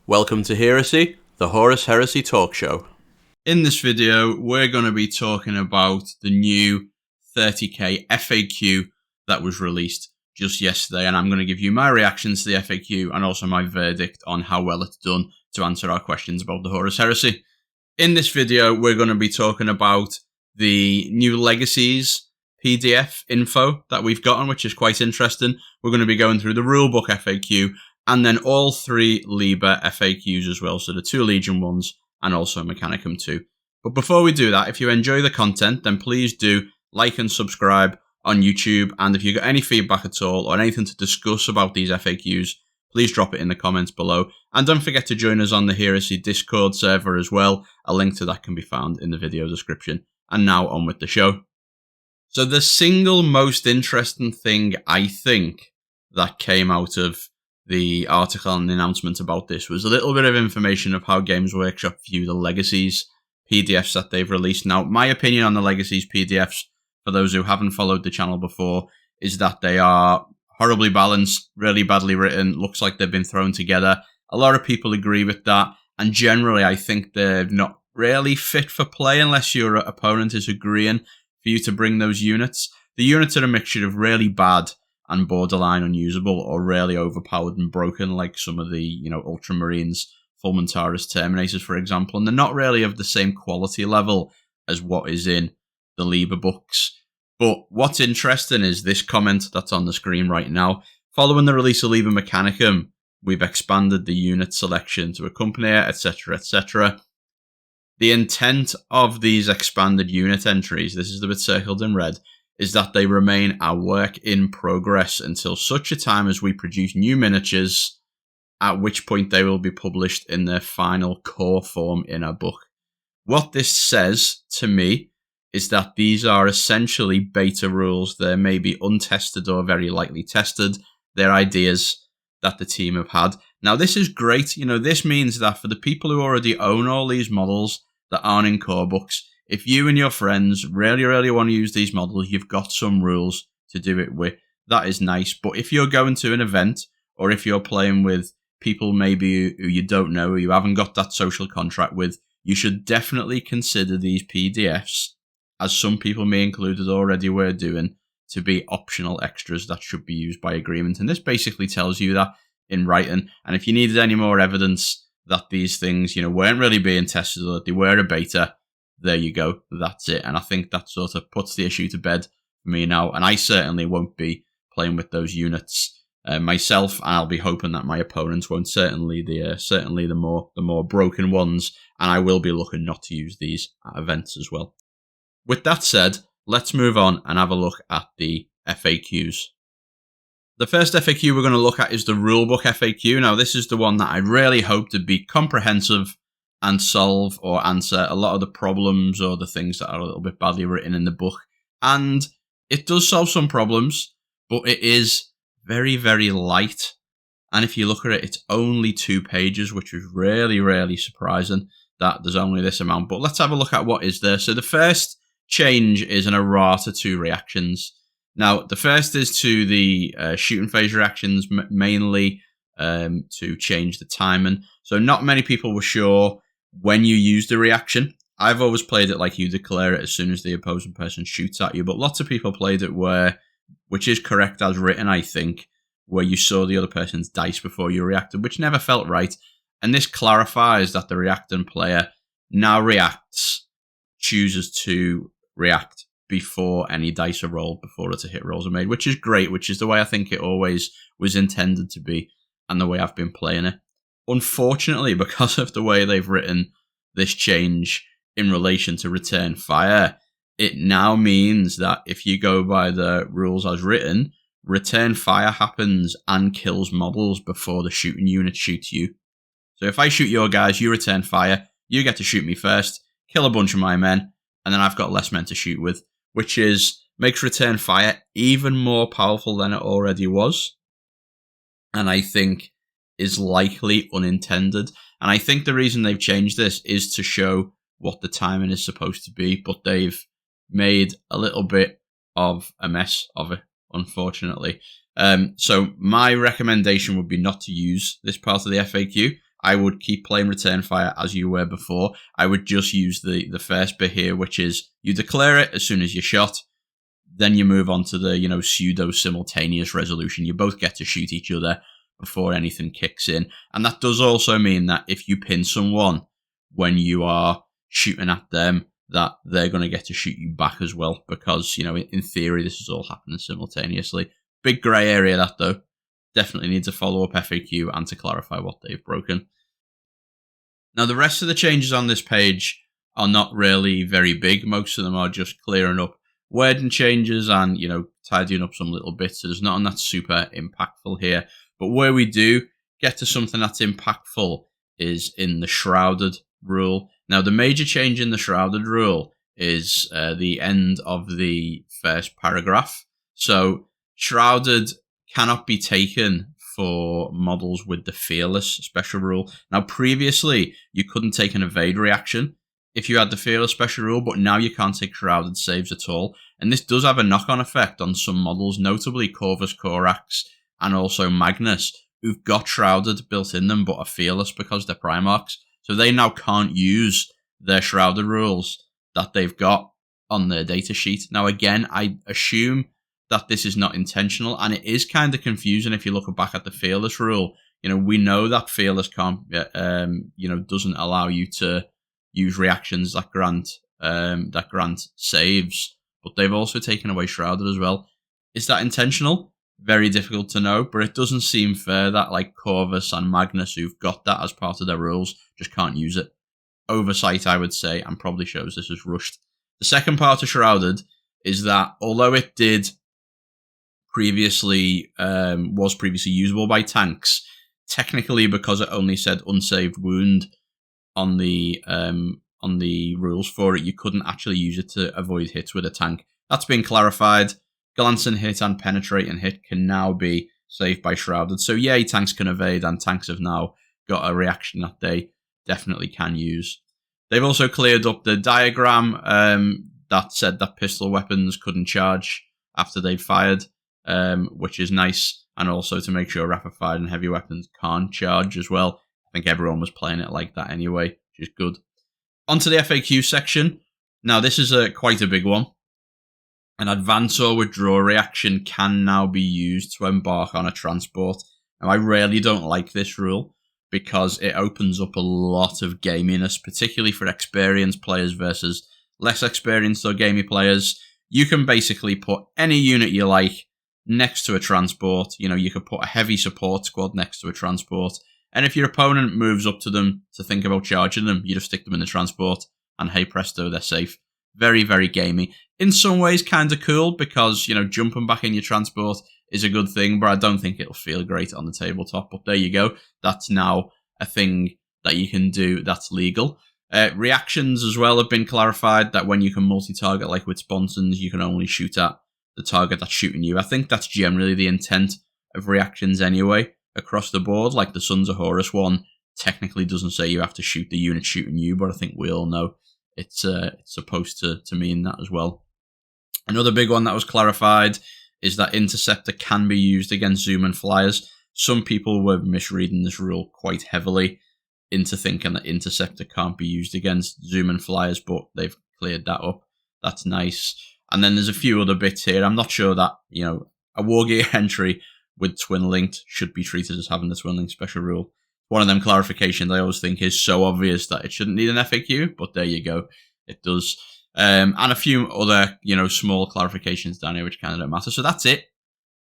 Welcome to Heresy, the Horus Heresy talk show. In this video, we're going to be talking about the new 30k FAQ that was released just yesterday, and I'm going to give you my reactions to the FAQ and also my verdict on how well it's done to answer our questions about the Horus Heresy. In this video, we're going to be talking about the new Legacies PDF info that we've gotten, which is quite interesting. We're going to be going through the rulebook FAQ, and then all three Liber FAQs as well, so the two Legion ones and also Mechanicum 2. But before we do that, if you enjoy the content, then please do like and subscribe on YouTube, and if you've got any feedback at all or anything to discuss about these FAQs, please drop it in the comments below. And don't forget to join us on the Heresy Discord server as well. A link to that can be found in the video description. And now on with the show. So the single most interesting thing I think that came out of the article and the announcement about this was a little bit of information of how Games Workshop view the Legacies PDFs that they've released. Now, my opinion on the Legacies PDFs, for those who haven't followed the channel before, is that they are horribly balanced, really badly written, looks like they've been thrown together. A lot of people agree with that, and generally I think they're not really fit for play unless your opponent is agreeing for you to bring those units. The units are a mixture of really bad and borderline unusable, or really overpowered and broken, like some of the, Ultramarines, Fulmentaris Terminators, for example, and they're not really of the same quality level as what is in the Liber books. But what's interesting is this comment that's on the screen right now. Following the release of Liber Mechanicum, we've expanded the unit selection to accompany it, etc., etc. The intent of these expanded unit entries, this is the bit circled in red, is that they remain a work in progress until such a time as we produce new miniatures, at which point they will be published in their final core form in a book. What this says to me is that these are essentially beta rules. They may be untested or very lightly tested. They're ideas that the team have had. Now, this is great. This means that for the people who already own all these models that aren't in core books, if you and your friends really want to use these models, you've got some rules to do it with. That is nice. But if you're going to an event, or if you're playing with people maybe who you don't know, or you haven't got that social contract with, you should definitely consider these PDFs, as some people, me included, already were doing, to be optional extras that should be used by agreement. And this basically tells you that in writing. And if you needed any more evidence that these things, weren't really being tested, or that they were a beta, there you go. That's it. And I think that sort of puts the issue to bed for me now. And I certainly won't be playing with those units myself, and I'll be hoping that my opponents won't. Certainly the more broken ones, and I will be looking not to use these at events as well. With that said, let's move on and have a look at the FAQs. The first FAQ we're going to look at is the rulebook FAQ. Now, this is the one that I really hope to be comprehensive and solve or answer a lot of the problems or the things that are a little bit badly written in the book. And it does solve some problems, but it is very, very light. And if you look at it, it's only 2 pages, which is really surprising that there's only this amount. But let's have a look at what is there. So the first change is an errata to reactions. Now, the first is to the shooting phase reactions, mainly to change the timing. So not many people were sure when you use the reaction. I've always played it like you declare it as soon as the opposing person shoots at you, but lots of people played it which is correct as written, I think, where you saw the other person's dice before you reacted, which never felt right. And this clarifies that the reacting player now chooses to react before any dice are rolled, before the hit rolls are made, which is great, which is the way I think it always was intended to be, and the way I've been playing it. Unfortunately, because of the way they've written this change in relation to return fire, it now means that if you go by the rules as written, return fire happens and kills models before the shooting unit shoots you. So if I shoot your guys, you return fire, you get to shoot me first, kill a bunch of my men, and then I've got less men to shoot with, which makes return fire even more powerful than it already was. And I think is likely unintended. And I think the reason they've changed this is to show what the timing is supposed to be, but they've made a little bit of a mess of it, unfortunately. So my recommendation would be not to use this part of the FAQ. I would keep playing Return Fire as you were before. I would just use the first bit here, which is you declare it as soon as you're shot. Then you move on to the, pseudo-simultaneous resolution. You both get to shoot each other before anything kicks in. And that does also mean that if you pin someone when you are shooting at them, that they're going to get to shoot you back as well. Because, in theory, this is all happening simultaneously. Big grey area, that, though. Definitely need to follow up FAQ and to clarify what they've broken. Now, the rest of the changes on this page are not really very big. Most of them are just clearing up wording changes and, tidying up some little bits. So there's nothing that's super impactful here. But where we do get to something that's impactful is in the Shrouded rule. Now, the major change in the Shrouded rule is the end of the first paragraph. So, Shrouded cannot be taken for models with the Fearless special rule. Now, previously, you couldn't take an evade reaction if you had the Fearless special rule, but now you can't take Shrouded saves at all. And this does have a knock-on effect on some models, notably Corvus Corax and also Magnus, who've got Shrouded built in them but are Fearless because they're Primarchs. So they now can't use their Shrouded rules that they've got on their datasheet. Now, again, I assume that this is not intentional, and it is kind of confusing if you look back at the Fearless rule. We know that Fearless can't, doesn't allow you to use reactions that grant saves, but they've also taken away Shrouded as well. Is that intentional? Very difficult to know, but it doesn't seem fair that like Corvus and Magnus, who've got that as part of their rules, just can't use it. Oversight, I would say, and probably shows this is rushed. The second part of Shrouded is that although it did was previously usable by tanks, technically because it only said unsaved wound on the rules for it, you couldn't actually use it to avoid hits with a tank. That's been clarified. Glance and hit and penetrate and hit can now be saved by Shrouded. So yay, tanks can evade, and tanks have now got a reaction that they definitely can use. They've also cleared up the diagram that said that pistol weapons couldn't charge after they'd fired, which is nice, and also to make sure rapid fire and heavy weapons can't charge as well. I think everyone was playing it like that anyway, which is good. Onto the FAQ section. Now, this is quite a big one. An advance or withdraw reaction can now be used to embark on a transport. Now, I really don't like this rule because it opens up a lot of gaminess, particularly for experienced players versus less experienced or gamey players. You can basically put any unit you like next to a transport. You could put a heavy support squad next to a transport. And if your opponent moves up to them to think about charging them, you just stick them in the transport and hey presto, they're safe. Very, very gamey. In some ways, kind of cool because, jumping back in your transport is a good thing, but I don't think it'll feel great on the tabletop. But there you go. That's now a thing that you can do that's legal. Reactions as well have been clarified that when you can multi-target, like with sponsons, you can only shoot at the target that's shooting you. I think that's generally the intent of reactions anyway, across the board. Like the Sons of Horus one technically doesn't say you have to shoot the unit shooting you, but I think we all know it's supposed to mean that as well. Another big one that was clarified is that Interceptor can be used against Zoom and Flyers. Some people were misreading this rule quite heavily into thinking that Interceptor can't be used against Zoom and Flyers, but they've cleared that up. That's nice. And then there's a few other bits here. I'm not sure that, a Wargear entry with Twin Linked should be treated as having the Twin Linked special rule. One of them clarifications I always think is so obvious that it shouldn't need an FAQ, but there you go. It does. And a few other, small clarifications down here which kind of don't matter. So that's it.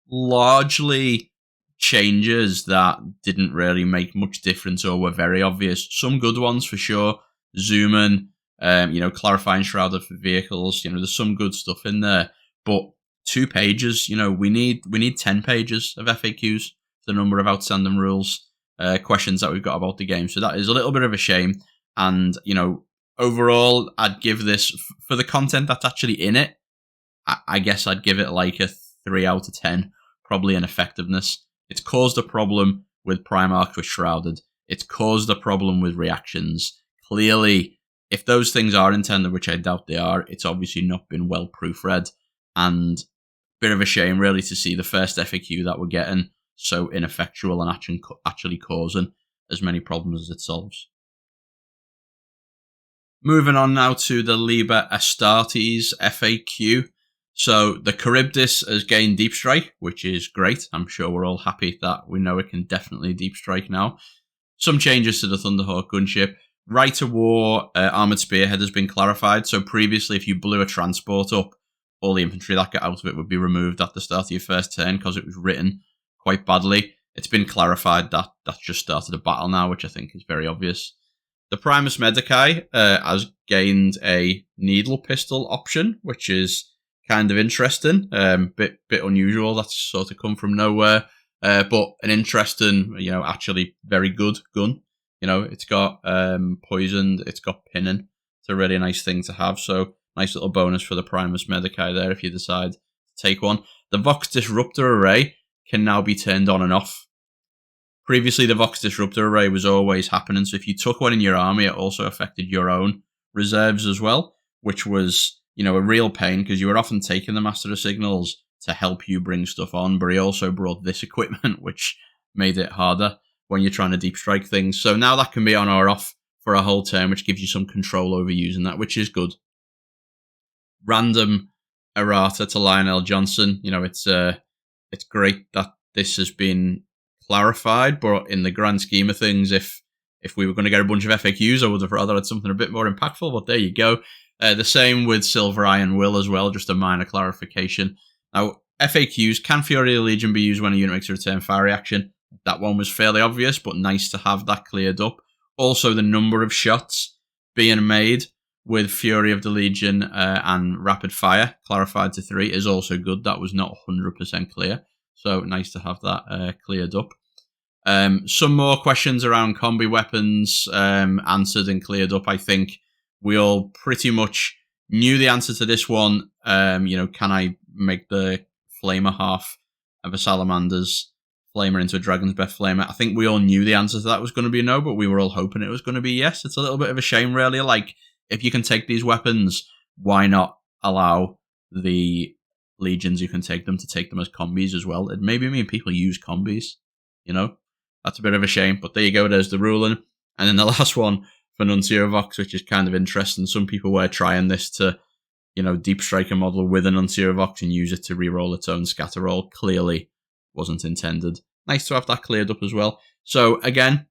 Largely changes that didn't really make much difference or were very obvious. Some good ones for sure. Zooming, clarifying Shrouded for vehicles. There's some good stuff in there. But 2 pages, we need 10 pages of FAQs, the number of outstanding rules, questions that we've got about the game. So that is a little bit of a shame. And, overall, I'd give this, for the content that's actually in it, I guess I'd give it like a 3 out of 10, probably in effectiveness. It's caused a problem with Primarchs with Shrouded. It's caused a problem with reactions. Clearly, if those things are intended, which I doubt they are, it's obviously not been well proofread. And a bit of a shame, really, to see the first FAQ that we're getting so ineffectual and actually causing as many problems as it solves. Moving on now to the Liber Astartes FAQ. So the Charybdis has gained Deep Strike, which is great. I'm sure we're all happy that we know it can definitely Deep Strike now. Some changes to the Thunderhawk gunship. Right of War Armoured Spearhead has been clarified. So previously, if you blew a transport up, all the infantry that got out of it would be removed at the start of your first turn because it was written quite badly. It's been clarified that that's just started a battle now, which I think is very obvious. The Primus Medicae has gained a needle pistol option, which is kind of interesting. Bit unusual. That's sort of come from nowhere. But an interesting, actually very good gun. It's got poisoned, it's got pinning. It's a really nice thing to have. So nice little bonus for the Primus Medicae there if you decide to take one. The Vox Disruptor Array can now be turned on and off. Previously, the Vox Disruptor Array was always happening, so if you took one in your army, it also affected your own reserves as well, which was, a real pain because you were often taking the Master of Signals to help you bring stuff on, but he also brought this equipment, which made it harder when you're trying to deep strike things. So now that can be on or off for a whole turn, which gives you some control over using that, which is good. Random errata to Lionel Johnson. It's great that this has been clarified, but in the grand scheme of things, if we were going to get a bunch of FAQs, I would have rather had something a bit more impactful, but there you go. The same with Silver Iron Will as well, just a minor clarification. Now, FAQs, can Fury of the Legion be used when a unit makes a return fire reaction? That one was fairly obvious, but nice to have that cleared up. Also, the number of shots being made with Fury of the Legion and Rapid Fire, clarified to 3, is also good. That was not 100% clear, so nice to have that cleared up. Some more questions around combi weapons answered and cleared up. I think we all pretty much knew the answer to this one. Can I make the Flamer half of a Salamander's Flamer into a Dragon's Breath Flamer? I think we all knew the answer to that was going to be no, but we were all hoping it was going to be yes. It's a little bit of a shame, really. Like, if you can take these weapons, why not allow the legions you can take them to take them as combis as well? It maybe mean people use combis, That's a bit of a shame, but there you go. There's the ruling. And then the last one for Nuncio Vox, which is kind of interesting. Some people were trying this to, deep strike a model with a Nuncio Vox and use it to reroll its own scatter roll. Clearly wasn't intended. Nice to have that cleared up as well. So again,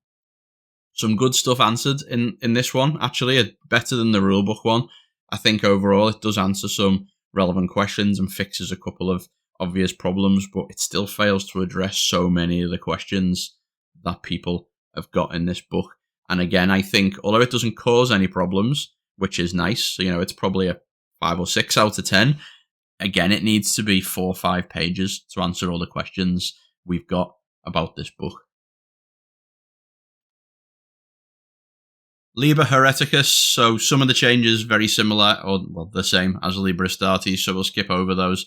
some good stuff answered in this one. Actually, better than the rulebook one. I think overall it does answer some relevant questions and fixes a couple of obvious problems, but it still fails to address so many of the questions that people have got in this book. And again, I think, although it doesn't cause any problems, which is nice, so, it's probably a 5 or 6 out of 10. Again, it needs to be 4 or 5 pages to answer all the questions we've got about this book. Liber Hereticus, so some of the changes very similar, or the same as Liber Astartes, so we'll skip over those.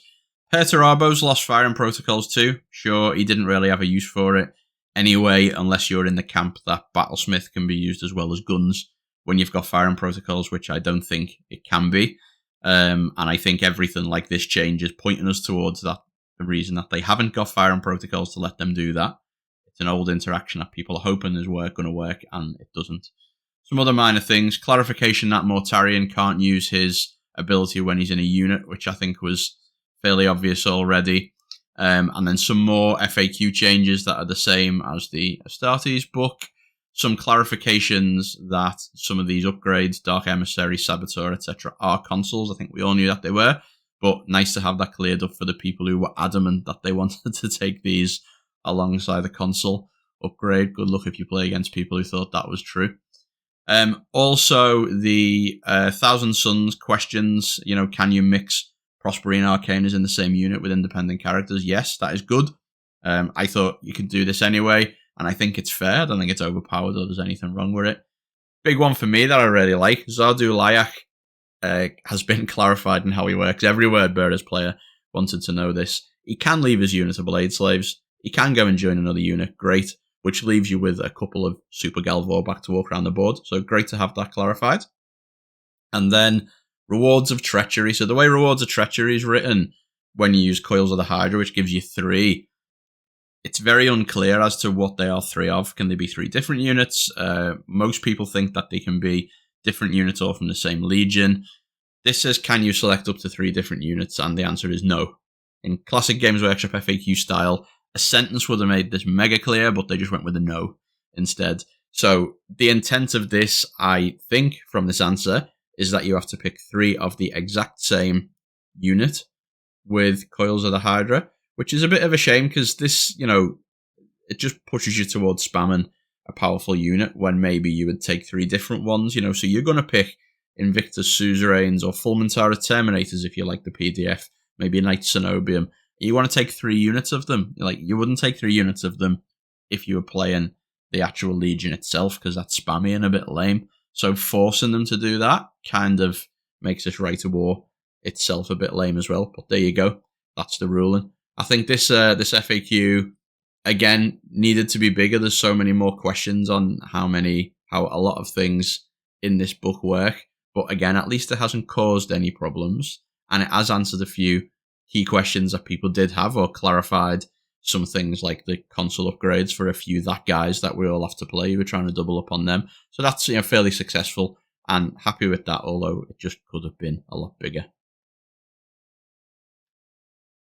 Perturabos lost fire and protocols too. Sure, he didn't really have a use for it anyway, unless you're in the camp that Battlesmith can be used as well as guns when you've got fire and protocols, which I don't think it can be. And I think everything like this change is pointing us towards that, the reason that they haven't got fire and protocols to let them do that. It's an old interaction that people are hoping is going to work, and it doesn't. Some other minor things. Clarification that Mortarion can't use his ability when he's in a unit, which I think was fairly obvious already. And then some more FAQ changes that are the same as the Astartes book. Some clarifications that some of these upgrades, Dark Emissary, Saboteur, etc., are consoles. I think we all knew that they were, but nice to have that cleared up for the people who were adamant that they wanted to take these alongside the console upgrade. Good luck if you play against people who thought that was true. Also, the Thousand Suns questions, can you mix Prosperi and Arcanas in the same unit with independent characters? Yes, that is good. I thought you could do this anyway, and I think it's fair. I don't think it's overpowered or there's anything wrong with it. Big one for me that I really like, Zardu Layak has been clarified in how he works. Every Wordbearers player wanted to know this. He can leave his unit of Blade Slaves. He can go and join another unit. Great. Which leaves you with a couple of Super Galvor back to walk around the board. So great to have that clarified. And then Rewards of Treachery. So the way Rewards of Treachery is written, when you use Coils of the Hydra, which gives you 3, It's very unclear as to what they are 3 of. Can they be 3 different units? Most people think that they can be different units all from the same legion. This says, can you select up to 3 different units? And the answer is no. In classic Games Workshop FAQ style, a sentence would have made this mega clear, but they just went with a no instead. So the intent of this, I think, from this answer, is that you have to pick 3 of the exact same unit with Coils of the Hydra, which is a bit of a shame because this, it just pushes you towards spamming a powerful unit when maybe you would take 3 different ones, so you're going to pick Invictus Suzerains or Fulmentara Terminators if you like the PDF, maybe a Knight Cenobium. You want to take 3 units of them. Like, you wouldn't take 3 units of them if you were playing the actual Legion itself, because that's spammy and a bit lame. So forcing them to do that kind of makes this Rite of War itself a bit lame as well. But there you go. That's the ruling. I think this FAQ, again, needed to be bigger. There's so many more questions on how a lot of things in this book work. But again, at least it hasn't caused any problems. And it has answered a few key questions that people did have, or clarified some things like the console upgrades for a few that guys that we all have to play. We're trying to double up on them. So that's fairly successful, and happy with that, although it just could have been a lot bigger.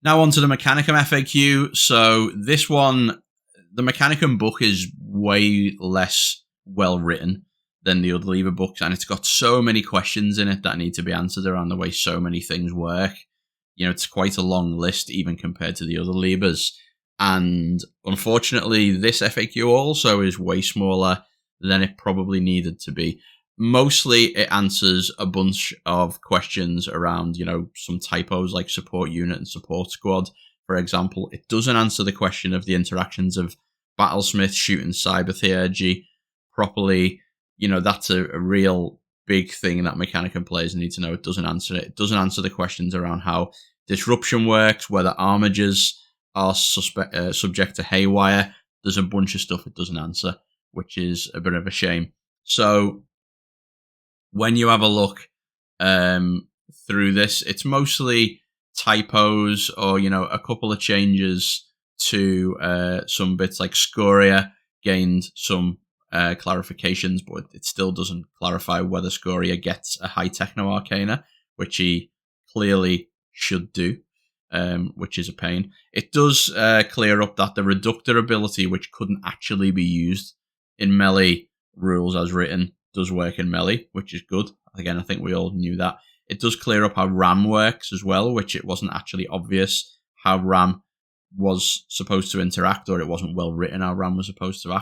Now on to the Mechanicum FAQ. So this one, the Mechanicum book is way less well written than the other Liber books, and it's got so many questions in it that need to be answered around the way so many things work. It's quite a long list even compared to the other Libers. And unfortunately, this FAQ also is way smaller than it probably needed to be. Mostly it answers a bunch of questions around, some typos like support unit and support squad. For example, it doesn't answer the question of the interactions of Battlesmith shooting Cyber Theurgy properly. That's a real big thing that Mechanicum players need to know. It doesn't answer it. It doesn't answer the questions around how disruption works, whether armigers are subject to haywire. There's a bunch of stuff it doesn't answer, which is a bit of a shame. So when you have a look through this, it's mostly typos or, a couple of changes to some bits, like Scoria gained some clarifications, but it still doesn't clarify whether Scoria gets a high Techno Arcana, which he clearly should do, which is a pain. It does clear up that the Reductor ability, which couldn't actually be used in melee rules as written, does work in melee, which is good. Again, I think we all knew that. It does clear up how RAM works as well, which it wasn't actually obvious how RAM was supposed to interact, or it wasn't well written how RAM was supposed to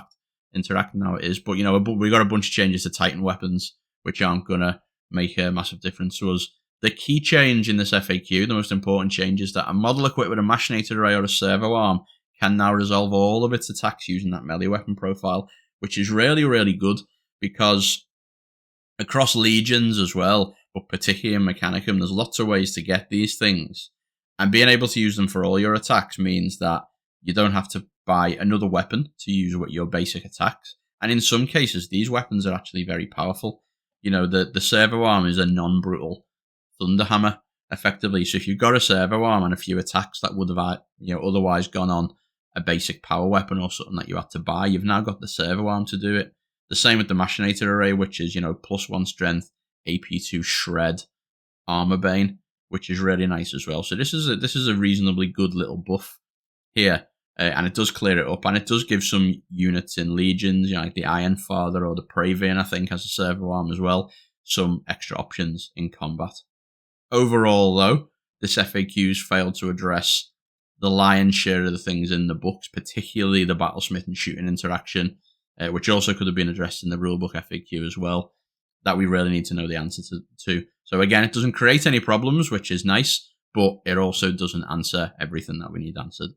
interact. Now it is. But, we got a bunch of changes to Titan weapons, which aren't going to make a massive difference to us. The key change in this FAQ, the most important change, is that a model equipped with a machinator array or a servo arm can now resolve all of its attacks using that melee weapon profile, which is really, really good, because across legions as well, but particularly in Mechanicum, there's lots of ways to get these things. And being able to use them for all your attacks means that you don't have to buy another weapon to use with your basic attacks. And in some cases, these weapons are actually very powerful. The servo arm is a non-brutal Thunderhammer, effectively. So if you've got a servo arm and a few attacks that would have otherwise gone on a basic power weapon or something that you had to buy, you've now got the servo arm to do it. The same with the machinator array, which is, +1 strength, AP2 shred, armor bane, which is really nice as well. So this is a reasonably good little buff here, and it does clear it up, and it does give some units in legions, like the Iron Father or the Praevian, I think, has a servo arm as well, some extra options in combat. Overall, though, this FAQ's failed to address the lion's share of the things in the books, particularly the Battlesmith and shooting interaction, which also could have been addressed in the rulebook FAQ as well, that we really need to know the answer to. So again, it doesn't create any problems, which is nice, but it also doesn't answer everything that we need answered.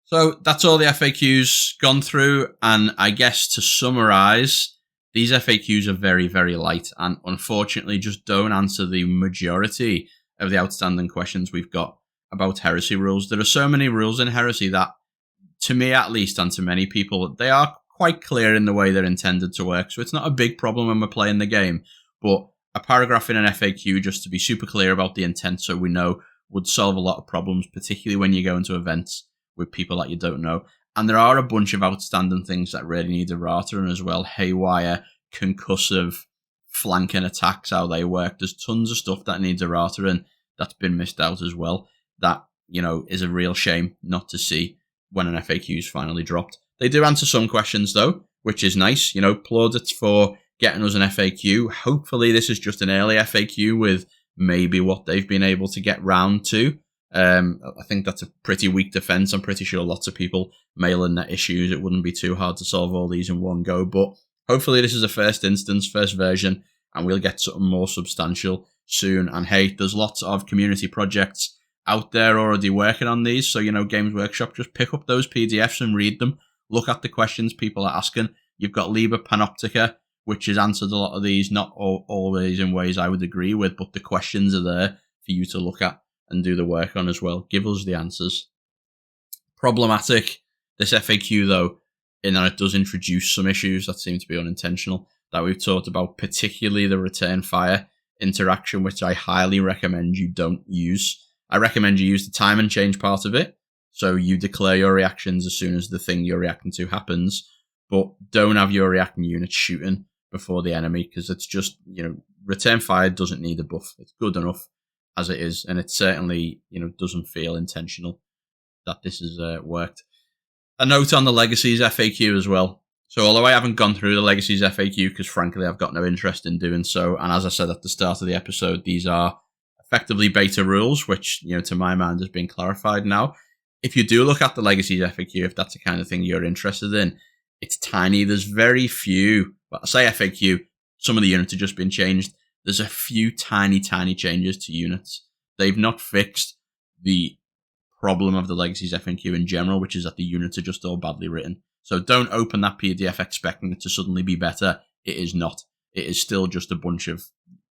So that's all the FAQs gone through, and I guess to summarize, these FAQs are very, very light and unfortunately just don't answer the majority of the outstanding questions we've got about heresy rules. There are so many rules in heresy that, to me at least, and to many people, they are quite clear in the way they're intended to work. So it's not a big problem when we're playing the game, but a paragraph in an FAQ just to be super clear about the intent so we know would solve a lot of problems, particularly when you go into events with people that you don't know. And there are a bunch of outstanding things that really need errata as well. Haywire, concussive, flanking attacks, how they work. There's tons of stuff that needs errata and that's been missed out as well. That, is a real shame not to see when an FAQ is finally dropped. They do answer some questions though, which is nice. Plaudits for getting us an FAQ. Hopefully this is just an early FAQ with maybe what they've been able to get round to. I think that's a pretty weak defense. I'm pretty sure lots of people mail in their issues. It wouldn't be too hard to solve all these in one go, but hopefully this is a first instance, first version, and we'll get something more substantial soon. And hey, there's lots of community projects out there already working on these. So, Games Workshop, just pick up those PDFs and read them. Look at the questions people are asking. You've got Liber Panoptica, which has answered a lot of these, not always in ways I would agree with, but the questions are there for you to look at and do the work on as well. Give us the answers. Problematic, this FAQ though, in that it does introduce some issues that seem to be unintentional that we've talked about, particularly the return fire interaction, which I highly recommend you don't use. I recommend you use the time and change part of it, so you declare your reactions as soon as the thing you're reacting to happens, but don't have your reacting unit shooting before the enemy, because it's just, return fire doesn't need a buff. It's good enough as it is, and it certainly, doesn't feel intentional that this has worked. A note on the Legacies FAQ as well. So although I haven't gone through the Legacies FAQ, because frankly I've got no interest in doing so, and as I said at the start of the episode, these are effectively beta rules, which, to my mind has been clarified now. If you do look at the Legacies FAQ, if that's the kind of thing you're interested in, it's tiny. There's very few, well, I say FAQ, some of the units have just been changed. There's a few tiny changes to units. They've not fixed the problem of the Legacies FAQ in general, which is that the units are just all badly written. So don't open that PDF expecting it to suddenly be better. It is not. It is still just a bunch of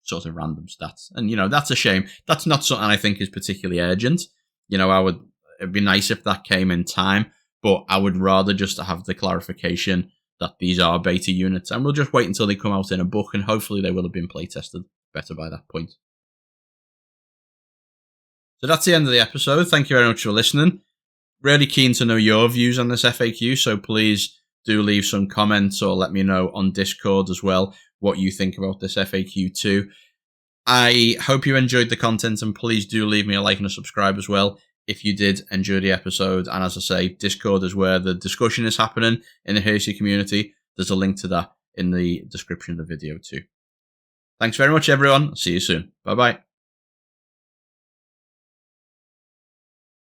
sort of random stats. And, that's a shame. That's not something I think is particularly urgent. It'd be nice if that came in time, but I would rather just have the clarification that these are beta units, and we'll just wait until they come out in a book, and hopefully they will have been playtested better by that point. So that's the end of the episode. Thank you very much for listening. Really keen to know your views on this FAQ, so please do leave some comments or let me know on Discord as well what you think about this FAQ too. I hope you enjoyed the content, and please do leave me a like and a subscribe as well if you did enjoy the episode. And as I say, Discord is where the discussion is happening in the Heresy community. There's a link to that in the description of the video too. Thanks very much, everyone. See you soon. Bye-bye.